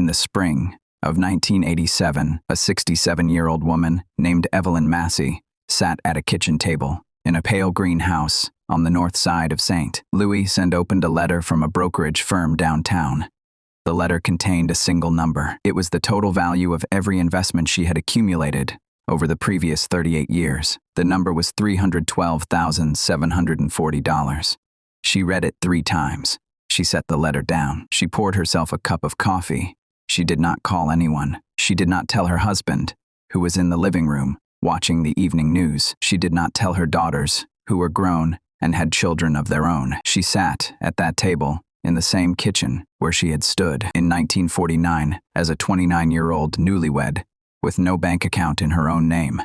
In the spring of 1987, a 67-year-old woman named Evelyn Massey sat at a kitchen table in a pale green house on the north side of St. Louis and opened a letter from a brokerage firm downtown. The letter contained a single number. It was the total value of every investment she had accumulated over the previous 38 years. The number was $312,740. She read it 3 times. She set the letter down. She poured herself a cup of coffee. She did not call anyone. She did not tell her husband, who was in the living room watching the evening news. She did not tell her daughters, who were grown and had children of their own. She sat at that table in the same kitchen where she had stood in 1949 as a 29-year-old newlywed with no bank account in her own name,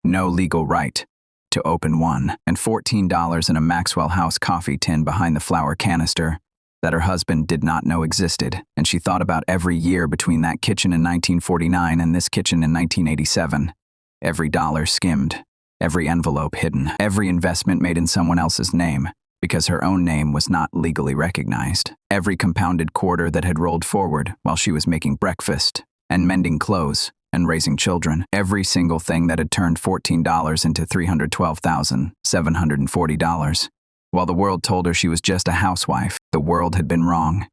no legal right to open one, and $14 in a Maxwell House coffee tin behind the flour canister that her husband did not know existed. And she thought about every year between that kitchen in 1949 and this kitchen in 1987. Every dollar skimmed, every envelope hidden, every investment made in someone else's name because her own name was not legally recognized. Every compounded quarter that had rolled forward while she was making breakfast and mending clothes and raising children. Every single thing that had turned $14 into $312,740. While the world told her she was just a housewife, the world had been wrong.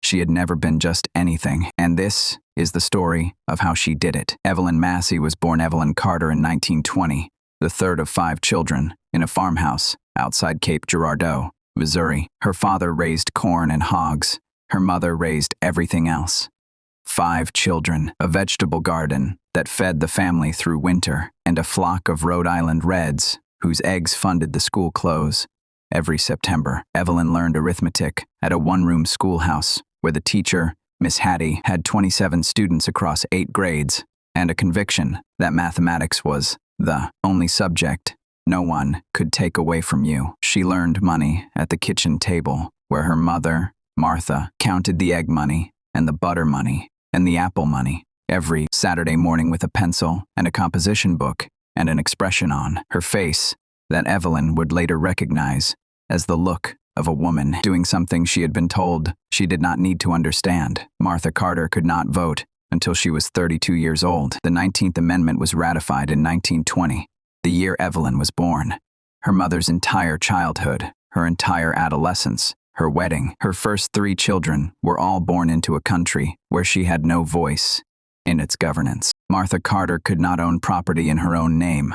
She had never been just anything, and this is the story of how she did it. Evelyn Massey was born Evelyn Carter in 1920, the third of 5 children, in a farmhouse outside Cape Girardeau, Missouri. Her father raised corn and hogs. Her mother raised everything else. 5 children, a vegetable garden that fed the family through winter, and a flock of Rhode Island Reds whose eggs funded the school clothes. Every September, Evelyn learned arithmetic at a one-room schoolhouse where the teacher, Miss Hattie, had 27 students across 8 grades and a conviction that mathematics was the only subject no one could take away from you. She learned money at the kitchen table where her mother, Martha, counted the egg money and the butter money and the apple money every Saturday morning with a pencil and a composition book and an expression on her face that Evelyn would later recognize as the look of a woman doing something she had been told she did not need to understand. Martha Carter could not vote until she was 32 years old. The 19th Amendment was ratified in 1920, the year Evelyn was born. Her mother's entire childhood, her entire adolescence, her wedding, her first 3 children were all born into a country where she had no voice in its governance. Martha Carter could not own property in her own name.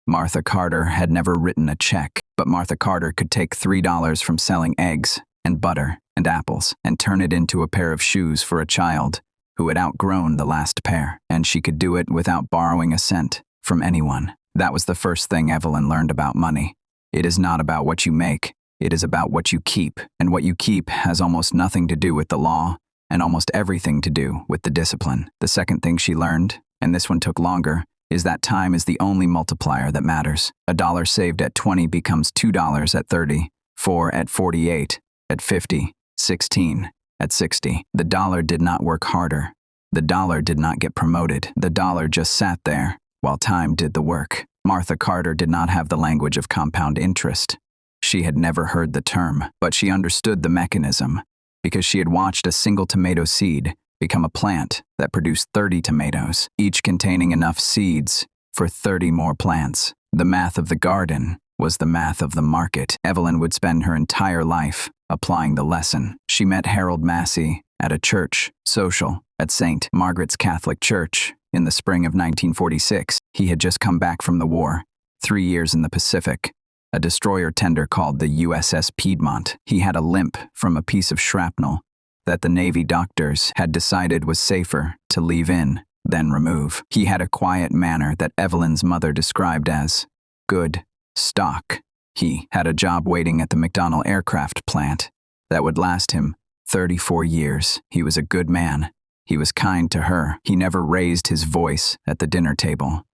Martha Carter had never written a check, but Martha Carter could take $3 from selling eggs and butter and apples and turn it into a pair of shoes for a child who had outgrown the last pair, and she could do it without borrowing a cent from anyone. That was the first thing Evelyn learned about money. It is not about what you make, it is about what you keep, and what you keep has almost nothing to do with the law and almost everything to do with the discipline. The second thing she learned, and this one took longer, is that time is the only multiplier that matters. A dollar saved at 20 becomes $2 at 30, 4 at 48, at 50, 16, at 60. The dollar did not work harder. The dollar did not get promoted. The dollar just sat there while time did the work. Martha Carter did not have the language of compound interest. She had never heard the term, but she understood the mechanism because she had watched a single tomato seed become a plant that produced 30 tomatoes, each containing enough seeds for 30 more plants. The math of the garden was the math of the market. Evelyn would spend her entire life applying the lesson. She met Harold Massey at a church social at St. Margaret's Catholic Church in the spring of 1946. He had just come back from the war, 3 years in the Pacific, a destroyer tender called the USS Piedmont. He had a limp from a piece of shrapnel that the Navy doctors had decided was safer to leave in than remove. He had a quiet manner that Evelyn's mother described as good stock. He had a job waiting at the McDonnell aircraft plant that would last him 34 years. He was a good man. He was kind to her. He never raised his voice at the dinner table.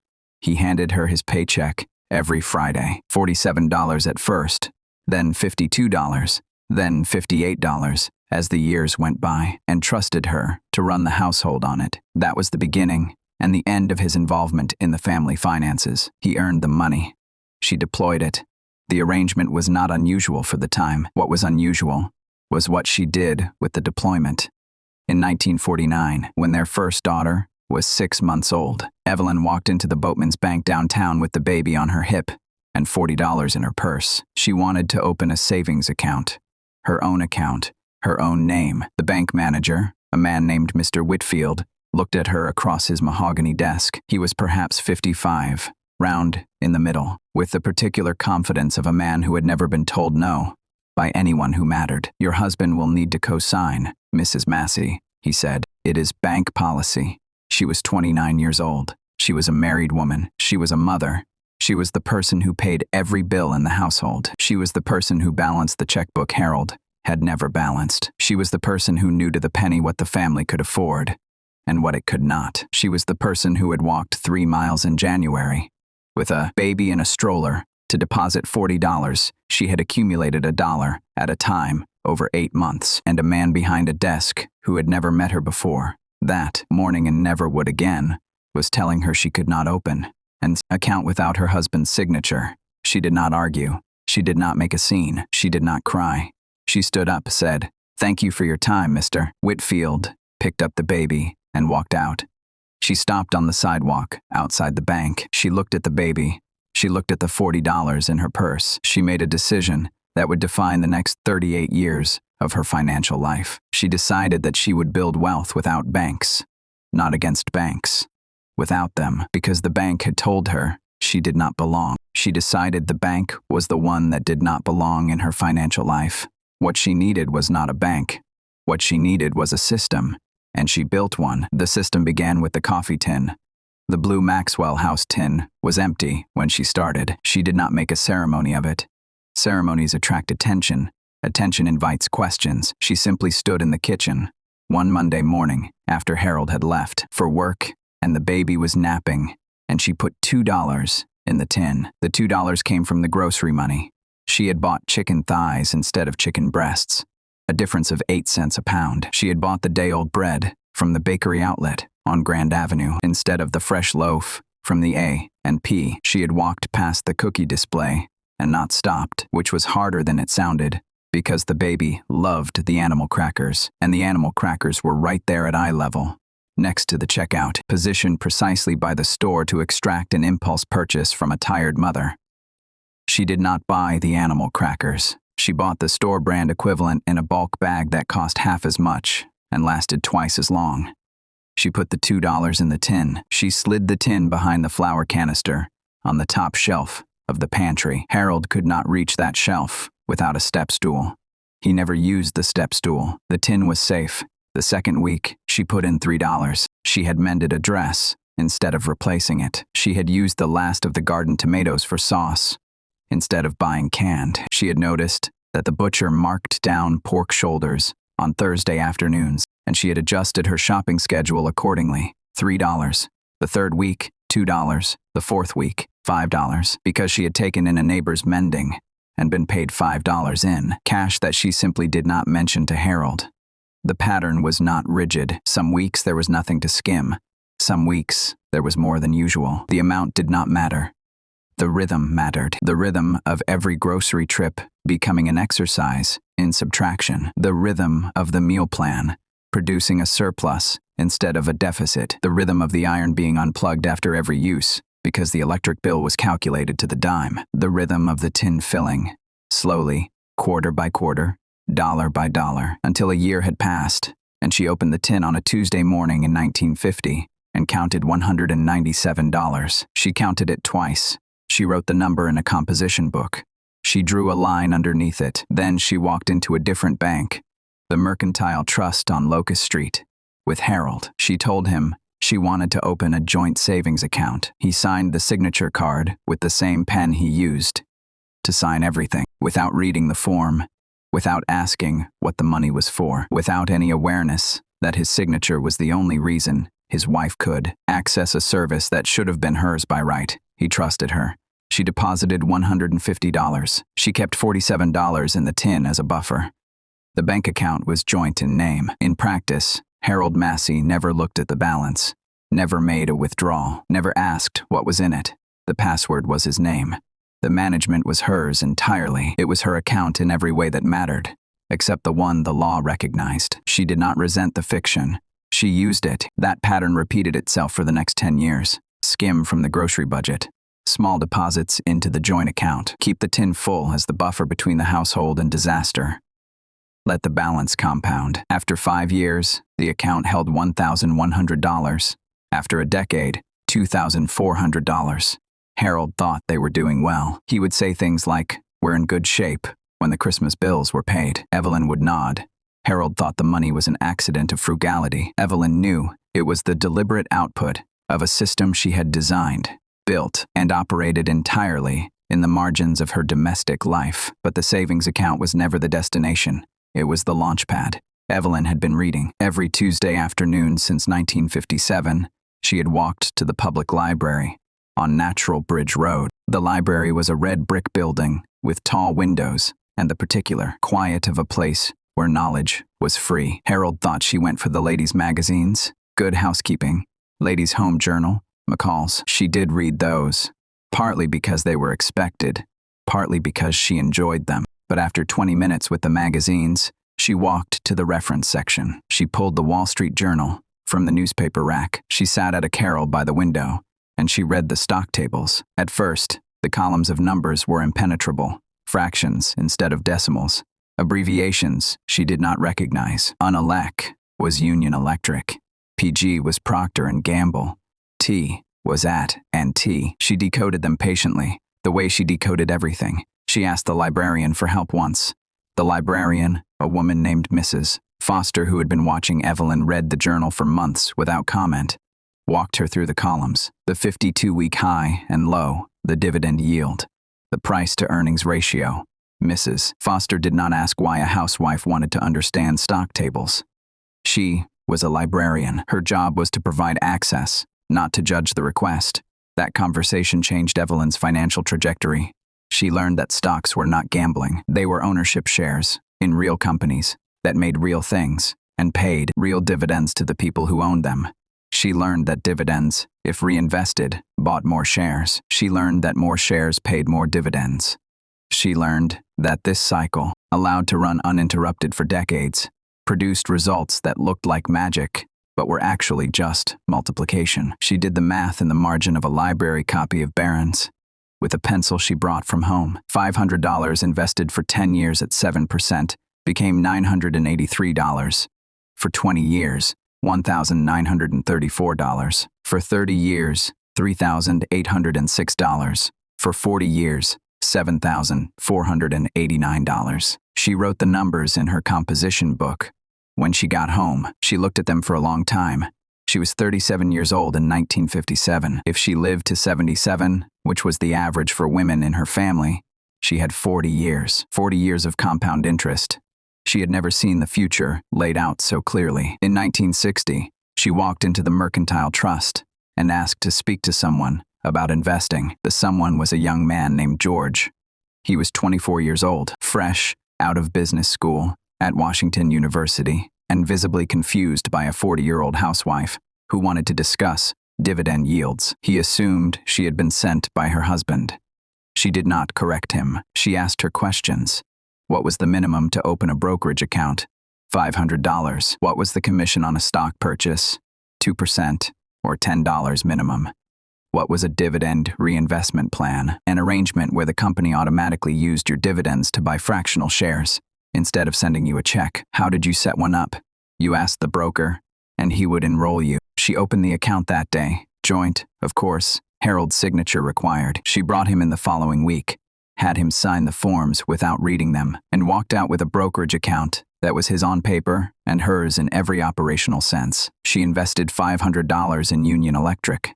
He handed her his paycheck every Friday, $47 at first, then $52, then $58 as the years went by, and trusted her to run the household on it. That was the beginning and the end of his involvement in the family finances. He earned the money. She deployed it. The arrangement was not unusual for the time. What was unusual was what she did with the deployment. In 1949, when their first daughter was 6 months old, Evelyn walked into the Boatman's Bank downtown with the baby on her hip and $40 in her purse. She wanted to open a savings account, her own name. The bank manager, a man named Mr. Whitfield, looked at her across his mahogany desk. He was perhaps 55, round in the middle, with the particular confidence of a man who had never been told no by anyone who mattered. "Your husband will need to co-sign, Mrs. Massey," he said. "It is bank policy." She was 29 years old. She was a married woman. She was a mother. She was the person who paid every bill in the household. She was the person who balanced the checkbook Harold had never balanced. She was the person who knew to the penny what the family could afford and what it could not. She was the person who had walked 3 miles in January with a baby in a stroller to deposit $40. She had accumulated $1 at a time over 8 months, and a man behind a desk who had never met her before, that morning and never would again, was telling her she could not open an account without her husband's signature. She did not argue. She did not make a scene. She did not cry. She stood up, said, "Thank you for your time, Mr. Whitfield," picked up the baby, and walked out. She stopped on the sidewalk outside the bank. She looked at the baby. She looked at the $40 in her purse. She made a decision that would define the next 38 years of her financial life. She decided that she would build wealth without banks, not against banks. Without them, because the bank had told her she did not belong. She decided the bank was the one that did not belong in her financial life. What she needed was not a bank. What she needed was a system, and she built one. The system began with the coffee tin. The blue Maxwell House tin was empty when she started. She did not make a ceremony of it. Ceremonies attract attention. Attention invites questions. She simply stood in the kitchen one Monday morning after Harold had left for work and the baby was napping, and she put $2 in the tin. The $2 came from the grocery money. She had bought chicken thighs instead of chicken breasts, a difference of 8 cents a pound. She had bought the day-old bread from the bakery outlet on Grand Avenue instead of the fresh loaf from the A&P. She had walked past the cookie display and not stopped, which was harder than it sounded, because the baby loved the animal crackers, and the animal crackers were right there at eye level, next to the checkout, positioned precisely by the store to extract an impulse purchase from a tired mother. She did not buy the animal crackers. She bought the store brand equivalent in a bulk bag that cost half as much and lasted twice as long. She put the $2 in the tin. She slid the tin behind the flour canister on the top shelf of the pantry. Harold could not reach that shelf without a step stool. He never used the step stool. The tin was safe. The second week, she put in $3. She had mended a dress instead of replacing it. She had used the last of the garden tomatoes for sauce instead of buying canned. She had noticed that the butcher marked down pork shoulders on Thursday afternoons, and she had adjusted her shopping schedule accordingly. $3. The third week, $2. The fourth week, $5, because she had taken in a neighbor's mending and been paid $5 in, cash that she simply did not mention to Harold. The pattern was not rigid. Some weeks there was nothing to skim. Some weeks there was more than usual. The amount did not matter. The rhythm mattered. The rhythm of every grocery trip becoming an exercise in subtraction. The rhythm of the meal plan producing a surplus instead of a deficit. The rhythm of the iron being unplugged after every use because the electric bill was calculated to the dime. The rhythm of the tin filling, slowly, quarter by quarter, dollar by dollar, until a year had passed, and she opened the tin on a Tuesday morning in 1950 and counted $197. She counted it twice. She wrote the number in a composition book. She drew a line underneath it. Then she walked into a different bank, the Mercantile Trust on Locust Street, with Harold. She told him she wanted to open a joint savings account. He signed the signature card with the same pen he used to sign everything, without reading the form, without asking what the money was for, without any awareness that his signature was the only reason his wife could access a service that should have been hers by right. He trusted her. She deposited $150. She kept $47 in the tin as a buffer. The bank account was joint in name. In practice, Harold Massey never looked at the balance, never made a withdrawal, never asked what was in it. The password was his name. The management was hers entirely. It was her account in every way that mattered, except the one the law recognized. She did not resent the fiction. She used it. That pattern repeated itself for the next 10 years. Skim from the grocery budget. Small deposits into the joint account. Keep the tin full as the buffer between the household and disaster. Let the balance compound. After 5 years, the account held $1,100. After a decade, $2,400. Harold thought they were doing well. He would say things like, "We're in good shape," when the Christmas bills were paid. Evelyn would nod. Harold thought the money was an accident of frugality. Evelyn knew it was the deliberate output of a system she had designed, built, and operated entirely in the margins of her domestic life. But the savings account was never the destination. It was the launchpad. Evelyn had been reading. Every Tuesday afternoon since 1957, she had walked to the public library on Natural Bridge Road. The library was a red brick building with tall windows and the particular quiet of a place where knowledge was free. Harold thought she went for the ladies' magazines, Good Housekeeping, Ladies' Home Journal, McCall's. She did read those, partly because they were expected, partly because she enjoyed them. But after 20 minutes with the magazines, she walked to the reference section. She pulled the Wall Street Journal from the newspaper rack. She sat at a carrel by the window, and she read the stock tables. At first, the columns of numbers were impenetrable, fractions instead of decimals. Abbreviations she did not recognize. UNELEC was Union Electric. PG was Procter & Gamble. T was AT&T. She decoded them patiently, the way she decoded everything. She asked the librarian for help once. The librarian, a woman named Mrs. Foster, who had been watching Evelyn read the journal for months without comment, walked her through the columns. The 52-week high and low, the dividend yield, the price-to-earnings ratio. Mrs. Foster did not ask why a housewife wanted to understand stock tables. She was a librarian. Her job was to provide access, not to judge the request. That conversation changed Evelyn's financial trajectory. She learned that stocks were not gambling. They were ownership shares in real companies that made real things and paid real dividends to the people who owned them. She learned that dividends, if reinvested, bought more shares. She learned that more shares paid more dividends. She learned that this cycle, allowed to run uninterrupted for decades, produced results that looked like magic, but were actually just multiplication. She did the math in the margin of a library copy of Barron's. With a pencil she brought from home, $500 invested for 10 years at 7% became $983. For 20 years, $1,934. For 30 years, $3,806. For 40 years, $7,489. She wrote the numbers in her composition book. When she got home, she looked at them for a long time. She was 37 years old in 1957. If she lived to 77, which was the average for women in her family, she had 40 years. 40 years of compound interest. She had never seen the future laid out so clearly. In 1960, she walked into the Mercantile Trust and asked to speak to someone about investing. The someone was a young man named George. He was 24 years old, fresh out of business school at Washington University, and visibly confused by a 40-year-old housewife who wanted to discuss dividend yields. He assumed she had been sent by her husband. She did not correct him. She asked her questions. What was the minimum to open a brokerage account? $500. What was the commission on a stock purchase? 2% or $10 minimum. What was a dividend reinvestment plan? An arrangement where the company automatically used your dividends to buy fractional shares instead of sending you a check. How did you set one up? You asked the broker, and he would enroll you. She opened the account that day. Joint, of course, Harold's signature required. She brought him in the following week, had him sign the forms without reading them, and walked out with a brokerage account that was his on paper and hers in every operational sense. She invested $500 in Union Electric,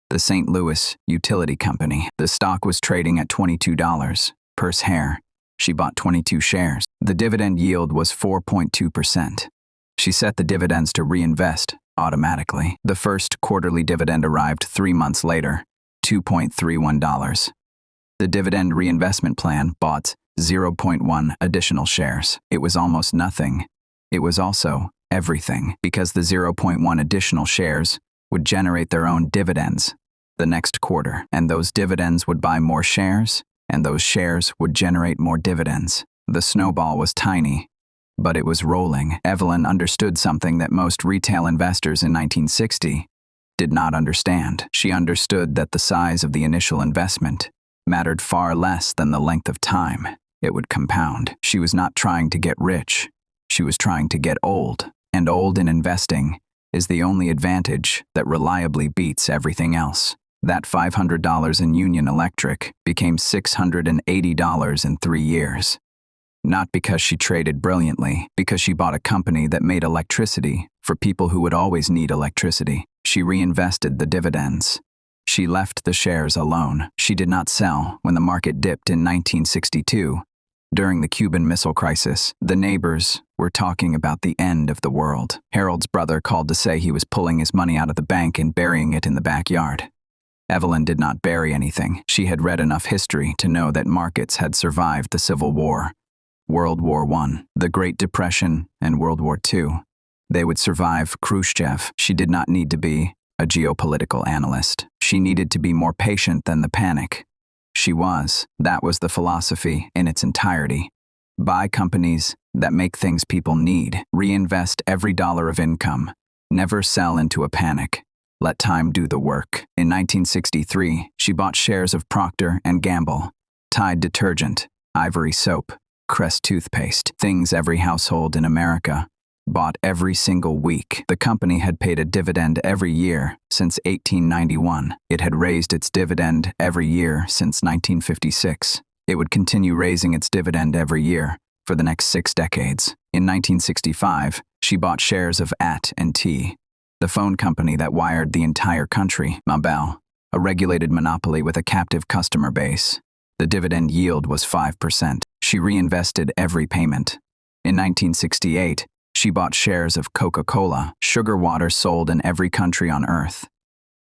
the St. Louis utility company. The stock was trading at $22 per share. She bought 22 shares. The dividend yield was 4.2%. She set the dividends to reinvest automatically. The first quarterly dividend arrived 3 months later, $2.31. The dividend reinvestment plan bought 0.1 additional shares. It was almost nothing. It was also everything, because the 0.1 additional shares would generate their own dividends the next quarter, and those dividends would buy more shares, and those shares would generate more dividends. The snowball was tiny, but it was rolling. Evelyn understood something that most retail investors in 1960 did not understand. She understood that the size of the initial investment mattered far less than the length of time it would compound. She was not trying to get rich. She was trying to get old, and old in investing is the only advantage that reliably beats everything else. That $500 in Union Electric became $680 in 3 years. Not because she traded brilliantly, because she bought a company that made electricity for people who would always need electricity. She reinvested the dividends. She left the shares alone. She did not sell when the market dipped in 1962. During the Cuban Missile Crisis, the neighbors were talking about the end of the world. Harold's brother called to say he was pulling his money out of the bank and burying it in the backyard. Evelyn did not bury anything. She had read enough history to know that markets had survived the Civil War, World War I, the Great Depression, and World War II. They would survive Khrushchev. She did not need to be a geopolitical analyst. She needed to be more patient than the panic. She was. That was the philosophy in its entirety. Buy companies that make things people need. Reinvest every dollar of income. Never sell into a panic. Let time do the work. In 1963, she bought shares of Procter & Gamble, Tide detergent, Ivory soap, Crest toothpaste, things every household in America bought every single week. The company had paid a dividend every year since 1891. It had raised its dividend every year since 1956. It would continue raising its dividend every year for the next 6 decades. In 1965, she bought shares of AT&T, the phone company that wired the entire country, Bell, a regulated monopoly with a captive customer base. The dividend yield was 5%. She reinvested every payment. In 1968, she bought shares of Coca-Cola, sugar water sold in every country on Earth.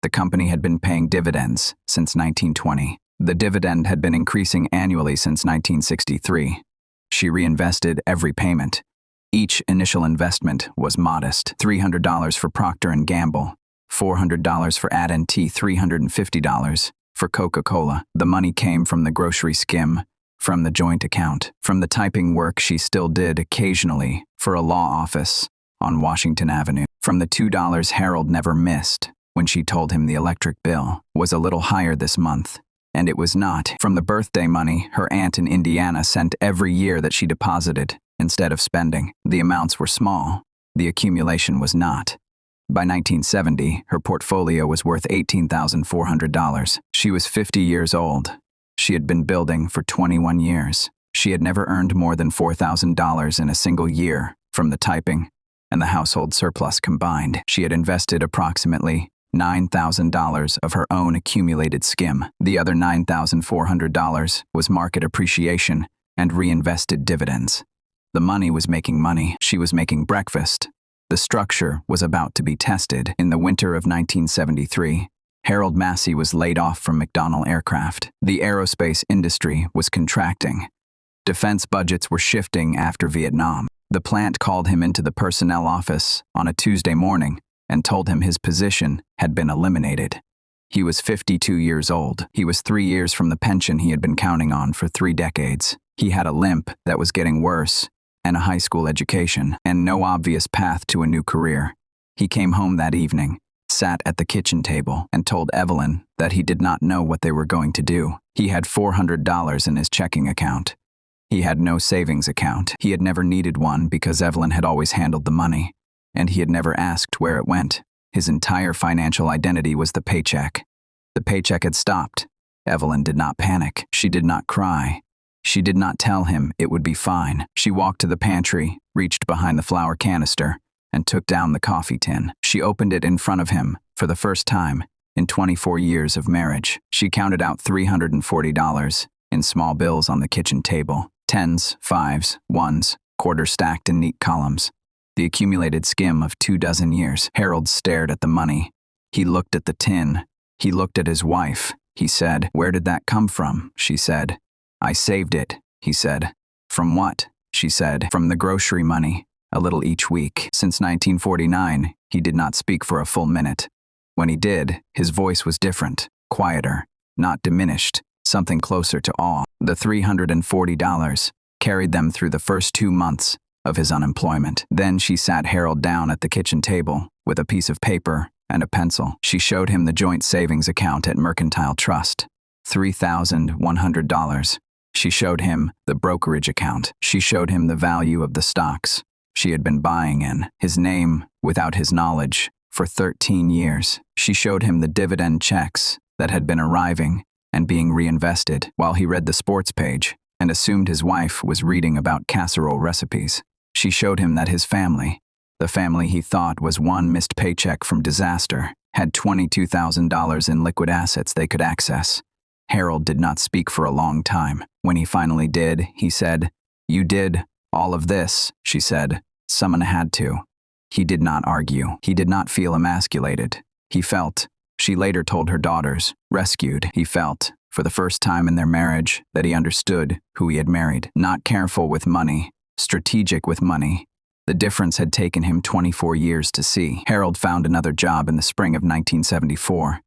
The company had been paying dividends since 1920. The dividend had been increasing annually since 1963. She reinvested every payment. Each initial investment was modest: $300 for Procter & Gamble, $400 for AT&T, $350 for Coca-Cola. The money came from the grocery skim, from the joint account, from the typing work she still did occasionally for a law office on Washington Avenue, from the $2 Harold never missed when she told him the electric bill was a little higher this month, and it was not, from the birthday money her aunt in Indiana sent every year that she deposited instead of spending. The amounts were small. The accumulation was not. By 1970, her portfolio was worth $18,400. She was 50 years old. She had been building for 21 years. She had never earned more than $4,000 in a single year from the typing and the household surplus combined. She had invested approximately $9,000 of her own accumulated skim. The other $9,400 was market appreciation and reinvested dividends. The money was making money. She was making breakfast. The structure was about to be tested. In the winter of 1973, Harold Massey was laid off from McDonnell Aircraft. The aerospace industry was contracting. Defense budgets were shifting after Vietnam. The plant called him into the personnel office on a Tuesday morning and told him his position had been eliminated. He was 52 years old. He was 3 years from the pension he had been counting on for 3 decades. He had a limp that was getting worse, and a high school education, and no obvious path to a new career. He came home that evening, sat at the kitchen table, and told Evelyn that he did not know what they were going to do. He had $400 in his checking account. He had no savings account. He had never needed one because Evelyn had always handled the money, and he had never asked where it went. His entire financial identity was the paycheck. The paycheck had stopped. Evelyn did not panic. She did not cry. She did not tell him it would be fine. She walked to the pantry, reached behind the flour canister, and took down the coffee tin. She opened it in front of him for the first time in 24 years of marriage. She counted out $340 in small bills on the kitchen table. Tens, fives, ones, quarters stacked in neat columns. The accumulated skim of 24 years. Harold stared at the money. He looked at the tin. He looked at his wife. He said, "Where did that come from?" She said. "I saved it," he said. "From what?" She said. "From the grocery money, a little each week." Since 1949, he did not speak for a full minute. When he did, his voice was different, quieter, not diminished, something closer to awe. The $340 carried them through the first 2 months of his unemployment. Then she sat Harold down at the kitchen table with a piece of paper and a pencil. She showed him the joint savings account at Mercantile Trust, $3,100. She showed him the brokerage account. She showed him the value of the stocks she had been buying in his name without his knowledge for 13 years. She showed him the dividend checks that had been arriving and being reinvested while he read the sports page and assumed his wife was reading about casserole recipes. She showed him that his family, the family he thought was one missed paycheck from disaster, had $22,000 in liquid assets they could access. Harold did not speak for a long time. When he finally did, he said, "You did all of this," she said. "Someone had to." He did not argue. He did not feel emasculated. He felt, she later told her daughters, rescued. He felt, for the first time in their marriage, that he understood who he had married. Not careful with money, strategic with money. The difference had taken him 24 years to see. Harold found another job in the spring of 1974.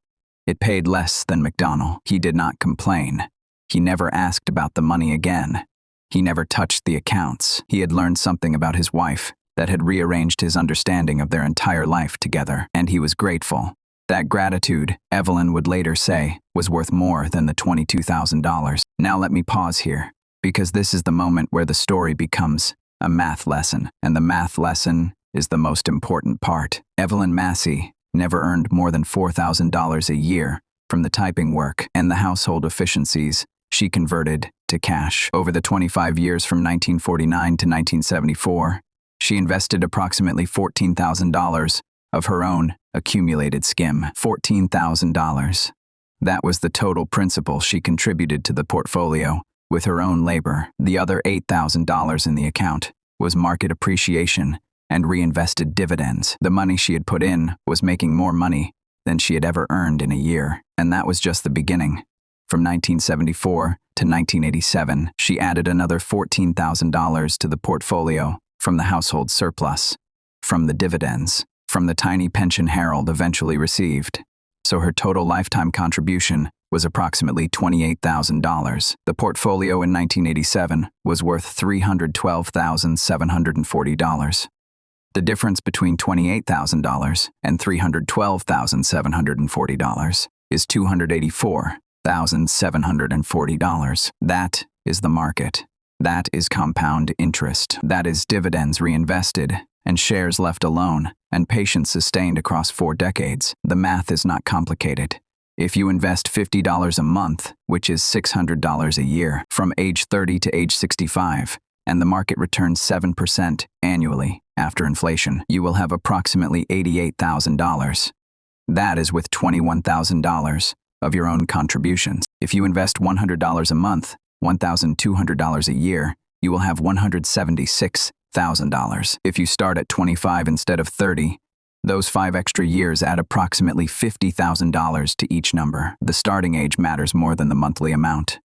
It paid less than McDonald's. He did not complain. He never asked about the money again. He never touched the accounts. He had learned something about his wife that had rearranged his understanding of their entire life together, and he was grateful. That gratitude, Evelyn would later say, was worth more than the $22,000. Now let me pause here, because this is the moment where the story becomes a math lesson, and the math lesson is the most important part. Evelyn Massey never earned more than $4,000 a year from the typing work and the household efficiencies she converted to cash. Over the 25 years from 1949 to 1974, she invested approximately $14,000 of her own accumulated skim. $14,000. That was the total principal she contributed to the portfolio with her own labor. The other $8,000 in the account was market appreciation and reinvested dividends. The money she had put in was making more money than she had ever earned in a year, and that was just the beginning. From 1974 to 1987, she added another $14,000 to the portfolio from the household surplus, from the dividends, from the tiny pension Harold eventually received. So her total lifetime contribution was approximately $28,000. The portfolio in 1987 was worth $312,740. The difference between $28,000 and $312,740 is $284,740. That is the market. That is compound interest. That is dividends reinvested and shares left alone and patience sustained across 4 decades. The math is not complicated. If you invest $50 a month, which is $600 a year, from age 30 to age 65, and the market returns 7% annually after inflation, you will have approximately $88,000. That is with $21,000 of your own contributions. If you invest $100 a month, $1,200 a year, you will have $176,000. If you start at 25 instead of 30, those 5 extra years add approximately $50,000 to each number. The starting age matters more than the monthly amount.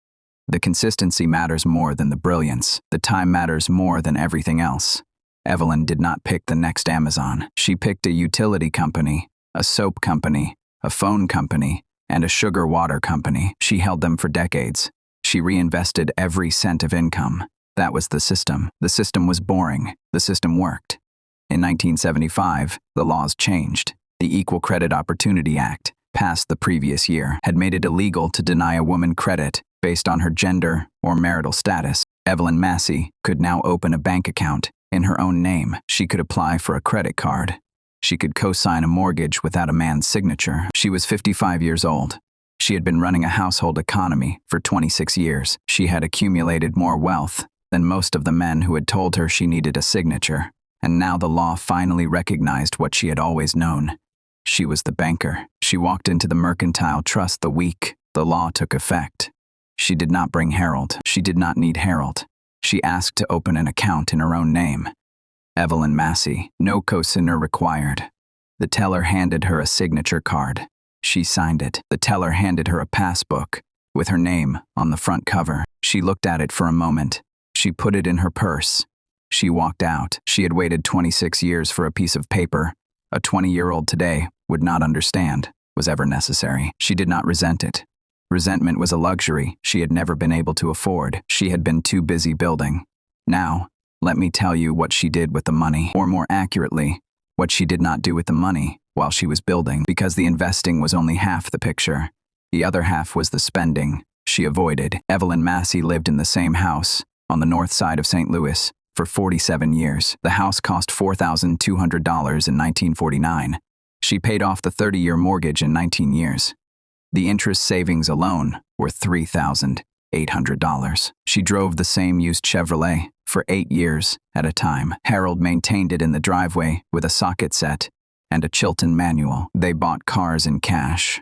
The consistency matters more than the brilliance. The time matters more than everything else. Evelyn did not pick the next Amazon. She picked a utility company, a soap company, a phone company, and a sugar water company. She held them for decades. She reinvested every cent of income. That was the system. The system was boring. The system worked. In 1975, the laws changed. The Equal Credit Opportunity Act, passed the previous year, had made it illegal to deny a woman credit based on her gender or marital status. Evelyn Massey could now open a bank account in her own name. She could apply for a credit card. She could co-sign a mortgage without a man's signature. She was 55 years old. She had been running a household economy for 26 years. She had accumulated more wealth than most of the men who had told her she needed a signature. And now the law finally recognized what she had always known. She was the banker. She walked into the Mercantile Trust the week the law took effect. She did not bring Harold. She did not need Harold. She asked to open an account in her own name. Evelyn Massey, no co-signer required. The teller handed her a signature card. She signed it. The teller handed her a passbook with her name on the front cover. She looked at it for a moment. She put it in her purse. She walked out. She had waited 26 years for a piece of paper a 20-year-old today would not understand was ever necessary. She did not resent it. Resentment was a luxury she had never been able to afford. She had been too busy building. Now, Let me tell you what she did with the money, or more accurately, what she did not do with the money while she was building, because the investing was only half the picture. The other half was the spending she avoided. Evelyn Massey lived in the same house on the north side of St. Louis for 47 years. The house cost $4,200 in 1949. She paid off the 30-year mortgage in 19 years. The interest savings alone were $3,800. She drove the same used Chevrolet for 8 years at a time. Harold maintained it in the driveway with a socket set and a Chilton manual. They bought cars in cash.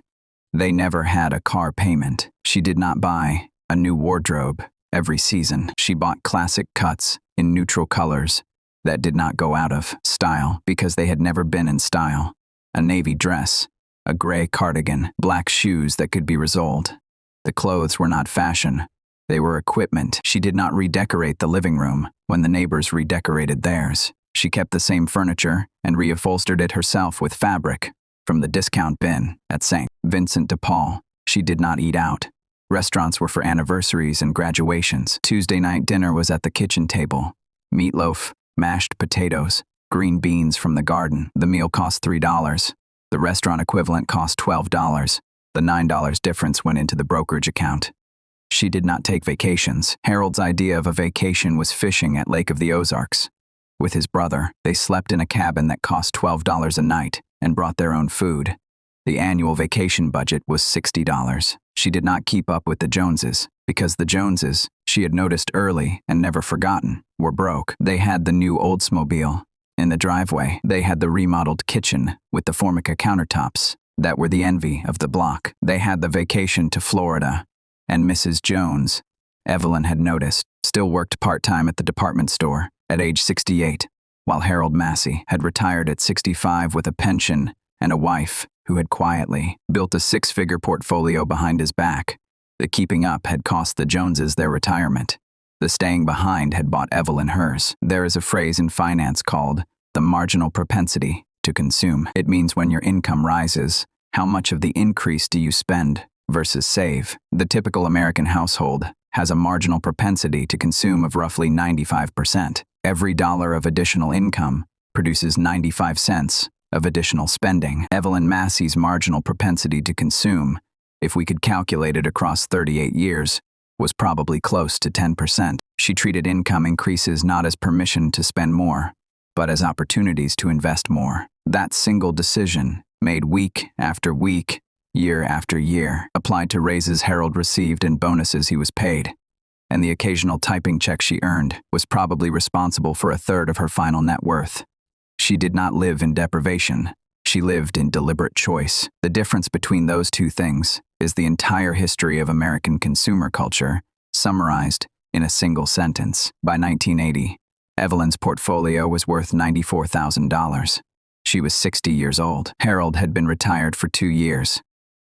They never had a car payment. She did not buy a new wardrobe every season. She bought classic cuts in neutral colors that did not go out of style because they had never been in style. A navy dress, a gray cardigan, black shoes that could be resoled. The clothes were not fashion. They were equipment. She did not redecorate the living room when the neighbors redecorated theirs. She kept the same furniture and reupholstered it herself with fabric from the discount bin at St. Vincent de Paul. She did not eat out. Restaurants were for anniversaries and graduations. Tuesday night dinner was at the kitchen table. Meatloaf, mashed potatoes, green beans from the garden. The meal cost $3. The restaurant equivalent cost $12. The $9 difference went into the brokerage account. She did not take vacations. Harold's idea of a vacation was fishing at Lake of the Ozarks. With his brother, they slept in a cabin that cost $12 a night and brought their own food. The annual vacation budget was $60. She did not keep up with the Joneses, because the Joneses, she had noticed early and never forgotten, were broke. They had the new Oldsmobile in the driveway. They had the remodeled kitchen with the Formica countertops that were the envy of the block. They had the vacation to Florida. And Mrs. Jones, Evelyn had noticed, still worked part-time at the department store at age 68, while Harold Massey had retired at 65 with a pension and a wife who had quietly built a 6-figure portfolio behind his back. The keeping up had cost the Joneses their retirement. The staying behind had bought Evelyn hers. There is a phrase in finance called the marginal propensity to consume. It means when your income rises, how much of the increase do you spend versus save? The typical American household has a marginal propensity to consume of roughly 95%. Every dollar of additional income produces 95 cents of additional spending. Evelyn Massey's marginal propensity to consume, if we could calculate it across 38 years, was probably close to 10%. She treated income increases not as permission to spend more, but as opportunities to invest more. That single decision, made week after week, year after year, applied to raises Harold received and bonuses he was paid, and the occasional typing check she earned, was probably responsible for a third of her final net worth. She did not live in deprivation. She lived in deliberate choice. The difference between those two things is the entire history of American consumer culture, summarized in a single sentence. By 1980, Evelyn's portfolio was worth $94,000. She was 60 years old. Harold had been retired for 2 years.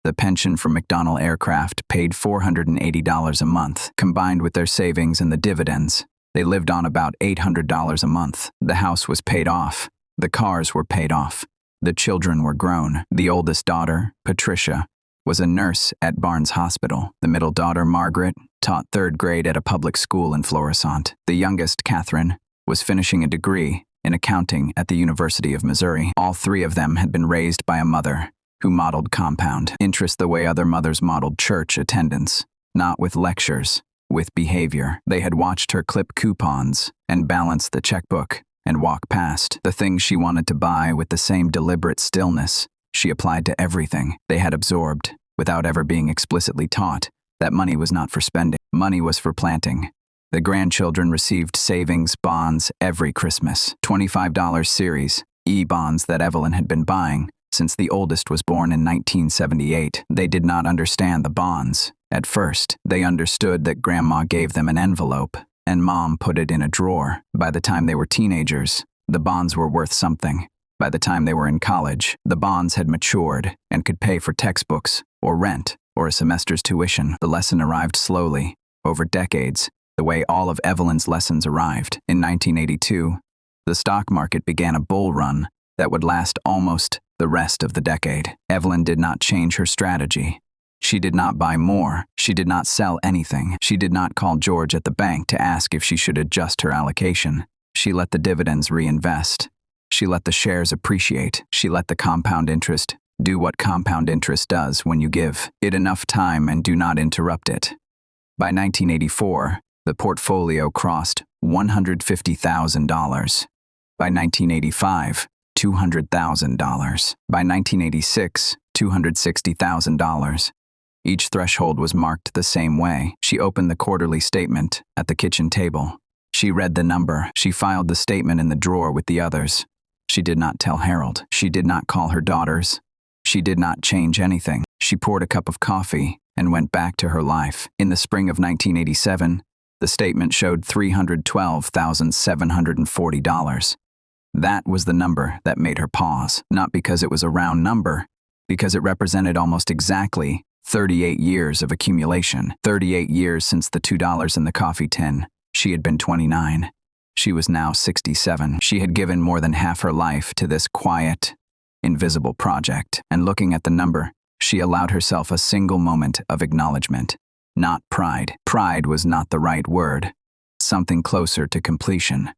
The pension from McDonnell Aircraft paid $480 a month. Combined with their savings and the dividends, they lived on about $800 a month. The house was paid off. The cars were paid off. The children were grown. The oldest daughter, Patricia, was a nurse at Barnes Hospital. The middle daughter, Margaret, taught 3rd grade at a public school in Florissant. The youngest, Catherine, was finishing a degree in accounting at the University of Missouri. All 3 of them had been raised by a mother who modeled compound interest the way other mothers modeled church attendance, not with lectures, with behavior. They had watched her clip coupons and balance the checkbook and walk past the things she wanted to buy with the same deliberate stillness she applied to everything. They had absorbed, without ever being explicitly taught, that money was not for spending. Money was for planting. The grandchildren received savings bonds every Christmas, $25 series, E-bonds that Evelyn had been buying since the oldest was born in 1978. They did not understand the bonds. At first, they understood that Grandma gave them an envelope and Mom put it in a drawer. By the time they were teenagers, the bonds were worth something. By the time they were in college, the bonds had matured and could pay for textbooks or rent or a semester's tuition. The lesson arrived slowly, over decades, the way all of Evelyn's lessons arrived. In 1982, the stock market began a bull run that would last almost the rest of the decade. Evelyn did not change her strategy. She did not buy more. She did not sell anything. She did not call George at the bank to ask if she should adjust her allocation. She let the dividends reinvest. She let the shares appreciate. She let the compound interest do what compound interest does when you give it enough time and do not interrupt it. By 1984, the portfolio crossed $150,000. By 1985, $200,000. By 1986, $260,000. Each threshold was marked the same way. She opened the quarterly statement at the kitchen table. She read the number. She filed the statement in the drawer with the others. She did not tell Harold. She did not call her daughters. She did not change anything. She poured a cup of coffee and went back to her life. In the spring of 1987, the statement showed $312,740. That was the number that made her pause, not because it was a round number, because it represented almost exactly 38 years of accumulation. 38 years since the $2 in the coffee tin. She had been 29. She was now 67. She had given more than half her life to this quiet, invisible project. And looking at the number, she allowed herself a single moment of acknowledgement. Not pride. Pride was not the right word. Something closer to completion.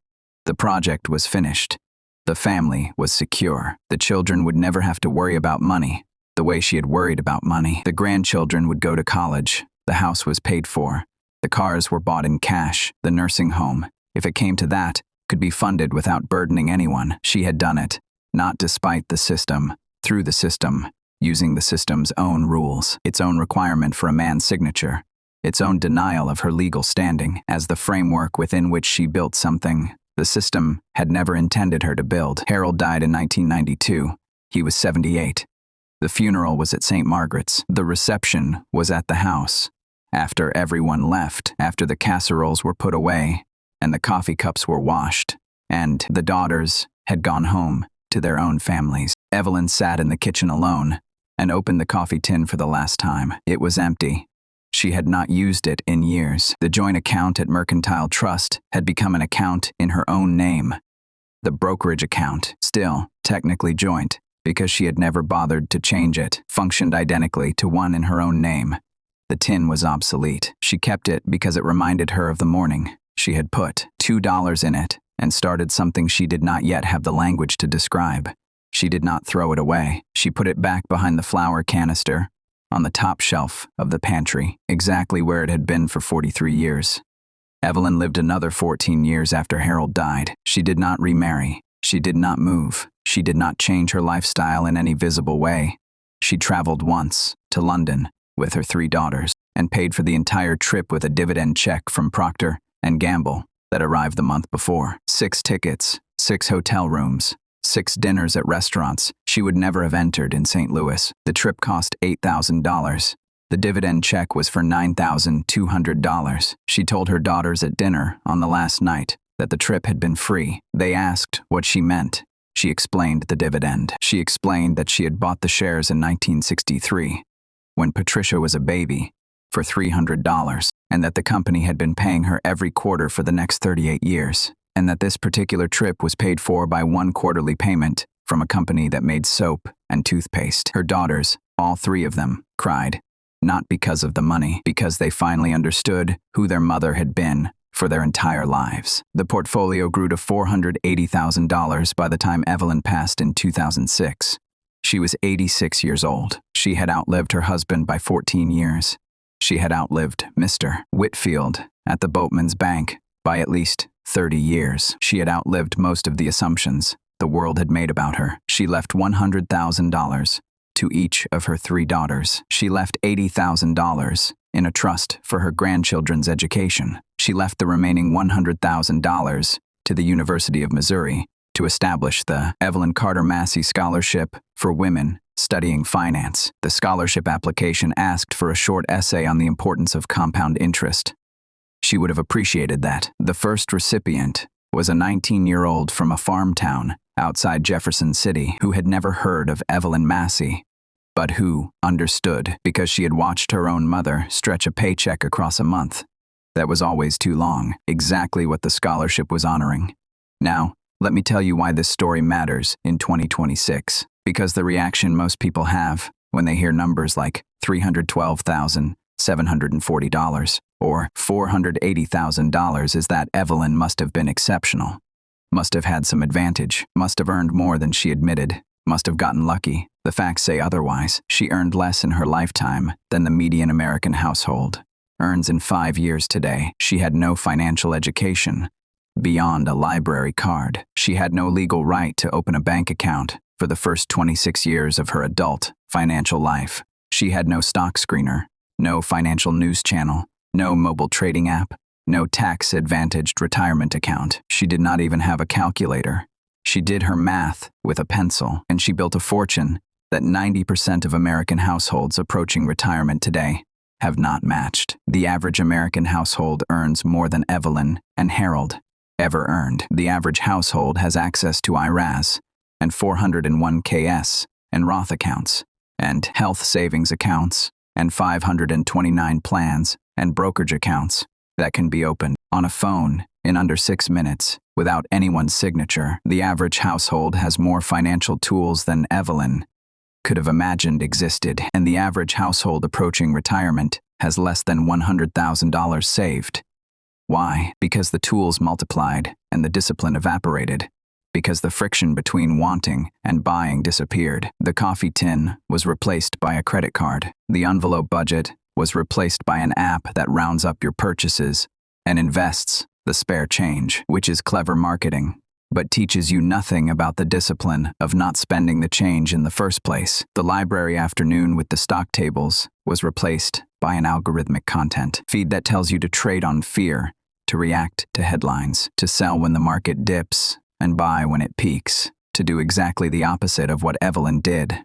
The project was finished. The family was secure. The children would never have to worry about money the way she had worried about money. The grandchildren would go to college. The house was paid for. The cars were bought in cash. The nursing home, if it came to that, could be funded without burdening anyone. She had done it, not despite the system, through the system, using the system's own rules, its own requirement for a man's signature, its own denial of her legal standing as the framework within which she built something the system had never intended her to build. Harold died in 1992. He was 78. The funeral was at St. Margaret's. The reception was at the house. After everyone left, after the casseroles were put away, and the coffee cups were washed, and the daughters had gone home to their own families, Evelyn sat in the kitchen alone and opened the coffee tin for the last time. It was empty. She had not used it in years. The joint account at Mercantile Trust had become an account in her own name. The brokerage account, still technically joint, because she had never bothered to change it, functioned identically to one in her own name. The tin was obsolete. She kept it because it reminded her of the morning. She had put $2 in it and started something she did not yet have the language to describe. She did not throw it away. She put it back behind the flour canister, on the top shelf of the pantry, exactly where it had been for 43 years. Evelyn lived another 14 years after Harold died. She did not remarry. She did not move. She did not change her lifestyle in any visible way. She traveled once to London with her 3 daughters and paid for the entire trip with a dividend check from Procter & Gamble that arrived the month before. 6 tickets, 6 hotel rooms, 6 dinners at restaurants she would never have entered in St. Louis. The trip cost $8,000. The dividend check was for $9,200. She told her daughters at dinner on the last night that the trip had been free. They asked what she meant. She explained the dividend. She explained that she had bought the shares in 1963, when Patricia was a baby, for $300, and that the company had been paying her every quarter for the next 38 years. And that this particular trip was paid for by one quarterly payment from a company that made soap and toothpaste. Her daughters, all 3 of them, cried, not because of the money, because they finally understood who their mother had been for their entire lives. The portfolio grew to $480,000 by the time Evelyn passed in 2006. She was 86 years old. She had outlived her husband by 14 years. She had outlived Mr. Whitfield at the Boatman's Bank by at least 30 years. She had outlived most of the assumptions the world had made about her. She left $100,000 to each of her 3 daughters. She left $80,000 in a trust for her grandchildren's education. She left the remaining $100,000 to the University of Missouri to establish the Evelyn Carter Massey Scholarship for Women Studying Finance. The scholarship application asked for a short essay on the importance of compound interest. She would have appreciated that. The first recipient was a 19-year-old from a farm town outside Jefferson City who had never heard of Evelyn Massey, but who understood because she had watched her own mother stretch a paycheck across a month. That was always too long, exactly what the scholarship was honoring. Now, let me tell you why this story matters in 2026. Because the reaction most people have when they hear numbers like $312,740 or $480,000 is that Evelyn must have been exceptional. must have had some advantage, must have earned more than she admitted, must have gotten lucky. The facts say otherwise. She earned less in her lifetime than the median American household earns in 5 years today. She had no financial education beyond a library card. She had no legal right to open a bank account for the first 26 years of her adult financial life. She had no stock screener, no financial news channel, no mobile trading app, no tax-advantaged retirement account. She did not even have a calculator. She did her math with a pencil, and she built a fortune that 90% of American households approaching retirement today have not matched. The average American household earns more than Evelyn and Harold ever earned. The average household has access to IRAs and 401ks and Roth accounts and health savings accounts and 529 plans and brokerage accounts that can be opened on a phone in under 6 minutes without anyone's signature. The average household has more financial tools than Evelyn could have imagined existed, and the average household approaching retirement has less than $100,000 saved. Why? Because the tools multiplied and the discipline evaporated. Because the friction between wanting and buying disappeared. The coffee tin was replaced by a credit card. The envelope budget was replaced by an app that rounds up your purchases and invests the spare change, which is clever marketing, but teaches you nothing about the discipline of not spending the change in the first place. The library afternoon with the stock tables was replaced by an algorithmic content feed that tells you to trade on fear, to react to headlines, to sell when the market dips and buy when it peaks, to do exactly the opposite of what Evelyn did.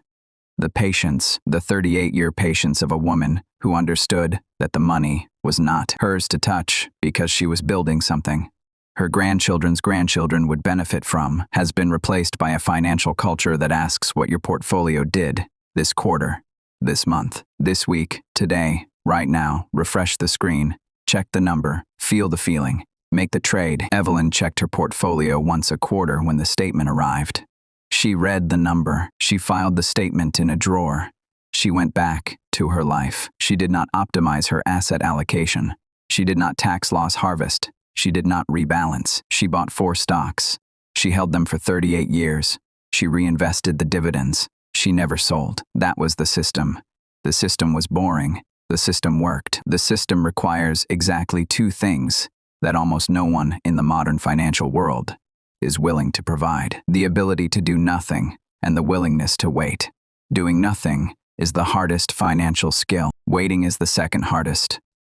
The patience, the 38-year patience of a woman who understood that the money was not hers to touch because she was building something her grandchildren's grandchildren would benefit from, has been replaced by a financial culture that asks what your portfolio did this quarter, this month, this week, today, right now. Refresh the screen, check the number, feel the feeling, make the trade. Evelyn checked her portfolio once a quarter when the statement arrived. She read the number. She filed the statement in a drawer. She went back to her life. She did not optimize her asset allocation. She did not tax loss harvest. She did not rebalance. She bought 4 stocks. She held them for 38 years. She reinvested the dividends. She never sold. That was the system. The system was boring. The system worked. The system requires exactly 2 things that almost no one in the modern financial world is willing to provide: the ability to do nothing and the willingness to wait. Doing nothing is the hardest financial skill. Waiting is the second hardest.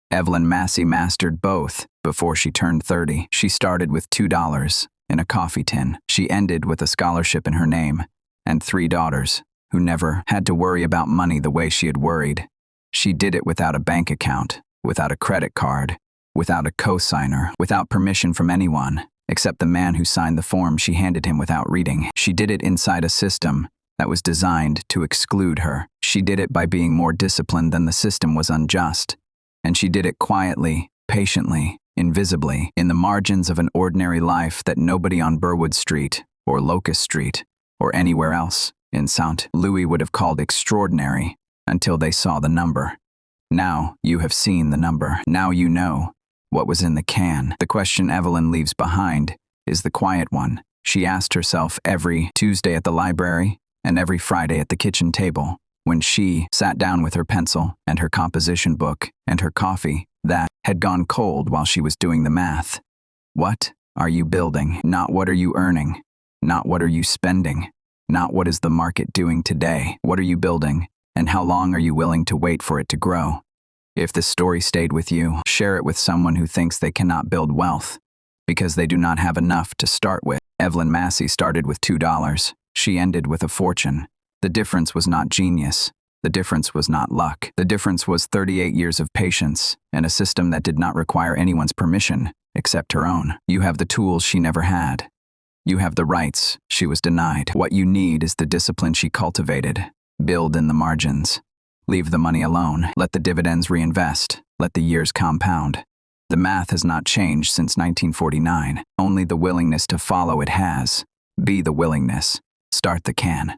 Evelyn Massey mastered both before she turned 30. She started with $2 in a coffee tin. She ended with a scholarship in her name and 3 daughters who never had to worry about money the way she had worried. She did it without a bank account, without a credit card, without a cosigner, without permission from anyone, except the man who signed the form she handed him without reading. She did it inside a system that was designed to exclude her. She did it by being more disciplined than the system was unjust. And she did it quietly, patiently, invisibly, in the margins of an ordinary life that nobody on Burwood Street or Locust Street or anywhere else in St. Louis would have called extraordinary until they saw the number. Now you have seen the number. Now you know what was in the can. The question Evelyn leaves behind is the quiet one. She asked herself every Tuesday at the library and every Friday at the kitchen table, when she sat down with her pencil and her composition book and her coffee that had gone cold while she was doing the math. What are you building? Not what are you earning? Not what are you spending? Not what is the market doing today? What are you building, and how long are you willing to wait for it to grow? If this story stayed with you, share it with someone who thinks they cannot build wealth because they do not have enough to start with. Evelyn Massey started with $2. She ended with a fortune. The difference was not genius. The difference was not luck. The difference was 38 years of patience and a system that did not require anyone's permission except her own. You have the tools she never had. You have the rights she was denied. What you need is the discipline she cultivated. Build in the margins. Leave the money alone. Let the dividends reinvest. Let the years compound. The math has not changed since 1949. Only the willingness to follow it has. Be the willingness. Start the can.